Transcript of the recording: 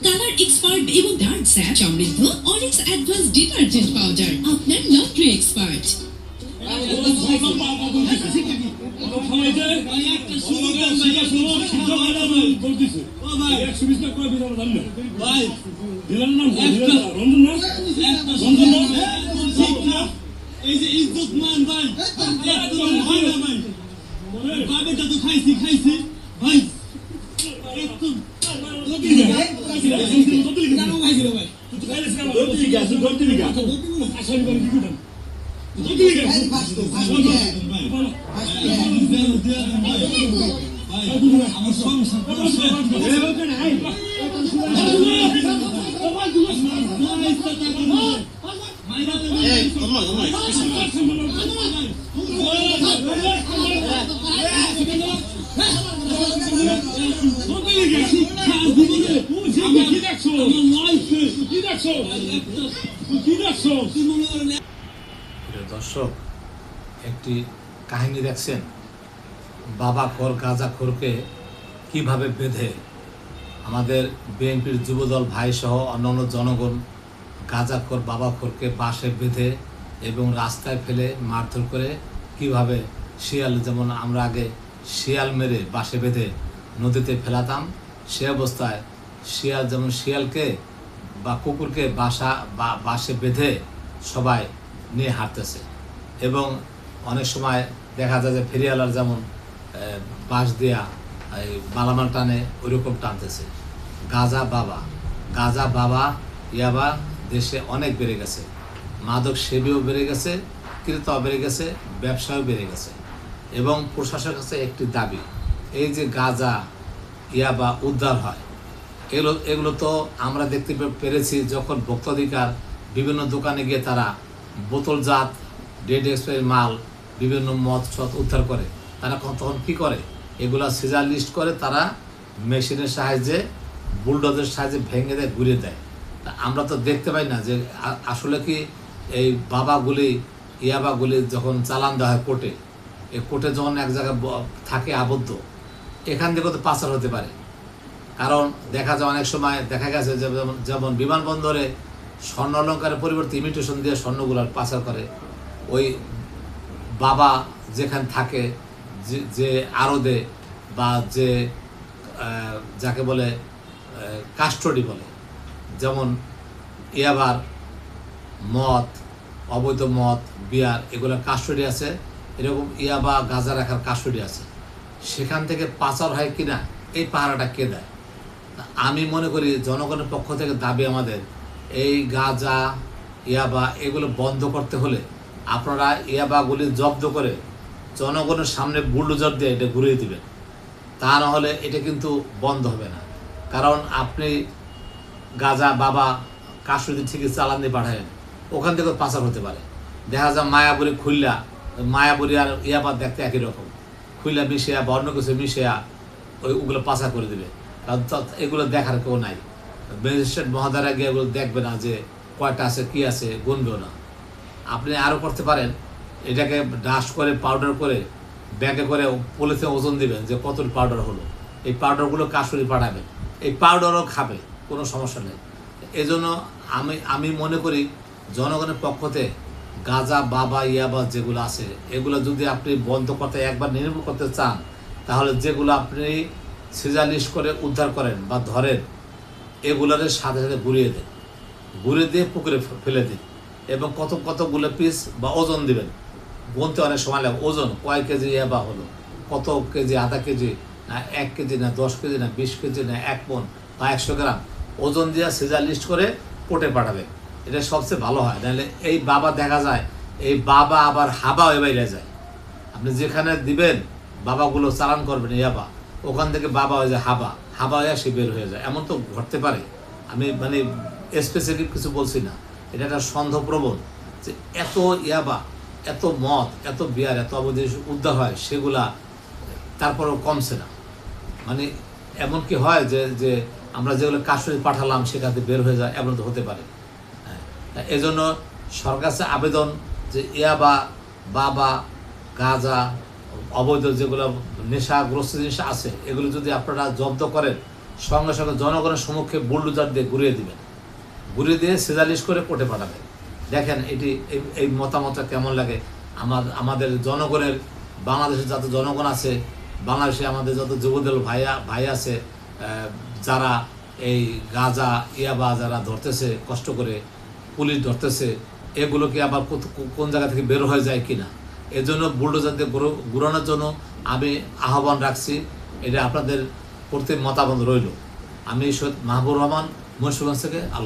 Colour expert এবং dark sap সমৃদ্ধ Orix advance detergent powder আপনার লন্ড্রি এক্সপার্ট। এই যে ইজ্জত মান ভাই একদম হয় না ভাই বাবেটা তো খাইছি ভাই একদম আমার দর্শক, একটি কাহিনী দেখছেন, বাবা খোর গাঁজাখোরকে কিভাবে বেঁধে আমাদের বিএনপির যুবদল ভাই সহ অন্যান্য জনগণ গাঁজাখোর বাবাখোরকে বাসে বেঁধে এবং রাস্তায় ফেলে মারধর করে কিভাবে শিয়াল, যেমন আমরা আগে শিয়াল মেরে বাসে বেঁধে নদীতে ফেলাতাম, সে অবস্থায় শিয়াল যেমন শিয়ালকে বা কুকুরকে বাসে বেঁধে সবাই নিয়ে হাঁটতেছে। এবং অনেক সময় দেখা যায় যে ফেরিওয়ালার যেমন বাঁশ দিয়া এই মালামাল টানে ওইরকম টানতেছে। গাঁজা বাবা ইয়াবা দেশে অনেক বেড়ে গেছে, মাদক সেবীও বেড়ে গেছে, ক্রেতাও বেড়ে গেছে, ব্যবসাও বেড়ে গেছে। এবং প্রশাসনের কাছে একটি দাবি, এই যে গাঁজা ইয়াবা উদ্ধার হয়, এগুলো তো আমরা দেখতে পেরেছি যখন ভোক্তাধিকার বিভিন্ন দোকানে গিয়ে তারা বোতলজাত ডেড এক্সপায়ারি মাল বিভিন্ন মদ উদ্ধার করে, তারা তখন কী করে, এগুলা সিজার লিস্ট করে তারা মেশিনের সাহায্যে বুলডোজের সাহায্যে ভেঙে দেয়, ঘুরে দেয়। আমরা তো দেখতে পাই না যে আসলে কি এই বাবাগুলি ইয়াবাগুলি যখন চালান দেওয়া হয় কোর্টে, এই কোর্টে যখন এক জায়গায় থাকে আবদ্ধ, এখান থেকে তো পাচার হতে পারে। কারণ দেখা যায় অনেক সময় দেখা গেছে যেমন বিমানবন্দরে স্বর্ণ অলঙ্কারের পরিবর্তে ইমিটেশন দিয়ে স্বর্ণগুলার পাচার করে, ওই বাবা যেখানে থাকে যে আড়তে বা যে যাকে বলে কাস্টডি বলে, যেমন ইয়াবার মদ, অবৈধ মদ, বিয়ার, এগুলোর কাস্টডি আছে, এরকম ইয়াবা গাঁজা রাখার কাস্টডি আছে। সেখান থেকে পাচার হয় কিনা এই পাহারাটা কে দেয়? আমি মনে করি জনগণের পক্ষ থেকে দাবি আমাদের, এই গাঁজা ইয়াবা এগুলো বন্ধ করতে হলে আপনারা ইয়াবাগুলি জব্দ করে জনগণের সামনে বুলডোজার দিয়ে এটা ঘুরিয়ে দিবেন, তা না হলে এটা কিন্তু বন্ধ হবে না। কারণ আপনি গাঁজা বাবা কাস্টডি ঠিকই চালান দিয়ে পাঠাবেন, ওখান থেকে পাচার হতে পারে। দেখা যায় মায়াবুরি খুললা, মায়াবুরি আর ইয়াবা দেখতে একই রকম, খুললা মিশিয়া বা অন্য কিছু মিশিয়া ওগুলো পাচার করে দেবে। কারণ এগুলো দেখার কেউ নাই, ম্যাজিস্ট্রেট মহোদয়রা গিয়ে এগুলো দেখবে না যে কয়টা আছে কী আছে, গুনবেও না। আপনি আরও করতে পারেন, এটাকে ডাস্ট করে পাউডার করে ব্যাগে করে পলিথিনে ওজন দিবেন যে কত পাউডার হলো, এই পাউডারগুলো কাস্টডি পাঠাবেন, এই পাউডারও খাবে, কোনো সমস্যা নেই। এই জন্য আমি মনে করি জনগণের পক্ষতে গাঁজা বাবা ইয়াবা যেগুলো আছে এগুলো যদি আপনি বন্ধ করতে একবার নির্মূল করতে চান, তাহলে যেগুলো আপনি সিজার লিস্ট করে উদ্ধার করেন বা ধরেন, এগুলোর সাথে সাথে ঘুরিয়ে দিয়ে পুকুরে ফেলে দিন এবং কতগুলো পিস বা ওজন দিবেন। গুনতে অনেক সময় লাগে, ওজন কয় কেজি ইয়াবা হলো, কত কেজি, আধা কেজি না 1 কেজি না 10 কেজি না 20 কেজি না 1 মণ বা 100 গ্রাম ওজন দিয়ে সিজার লিস্ট করে কোর্টে পাঠাবে, এটা সবচেয়ে ভালো হয়। নাহলে এই বাবা দেখা যায়, এই বাবা আবার হাবা হয়ে বাইরে যায়। আপনি যেখানে দিবেন বাবাগুলো চালান করবেন ইয়াবা, ওখান থেকে বাবা হয়ে যায় হাবা হয়ে সে বের হয়ে যায়, এমন তো ঘটতে পারে। আমি মানে স্পেসিফিক কিছু বলছি না, এটা একটা সন্দেহপ্রবণ যে এত ইয়াবা, এত মদ, এত বিয়ার, এত অবৈধ উদ্ধার হয়, সেগুলা তারপরেও কমছে না। মানে এমন কি হয় যে যে আমরা যেগুলো কাশ্মীর পাঠালাম সেখানে বের হয়ে যায়, এমন তো হতে পারে। এজন্য সরকার কাছে আবেদন যে ইয়াবা, বাবা, গাঁজা, অবৈধ যেগুলো নেশাগ্রস্ত জিনিস আছে, এগুলো যদি আপনারা জব্দ করেন, সঙ্গে সঙ্গে জনগণের সম্মুখে বুলডোজার দিয়ে ঘুরিয়ে দিবেন, ঘুরিয়ে দিয়ে সেজালিশ করে কোর্টে পাঠাবেন। দেখেন এটি এই মতামতটা কেমন লাগে। আমাদের জনগণের, বাংলাদেশের যত জনগণ আছে, বাংলাদেশে আমাদের যত যুবদল ভাই আছে, যারা এই গাঁজা, ইয়াবা যারা ধরতেছে কষ্ট করে, পুলিশ ধরতেছে, এগুলোকে আবার কোন জায়গা থেকে বের হয়ে যায় কিনা, এজন্য বুলডোজার দিয়ে ঘুরানোর জন্য আমি আহ্বান রাখছি। এটা আপনাদের প্রতি মতামত রইল। আমি সৈয়দ মাহবুব রহমান, মুন্সিগঞ্জ থেকে।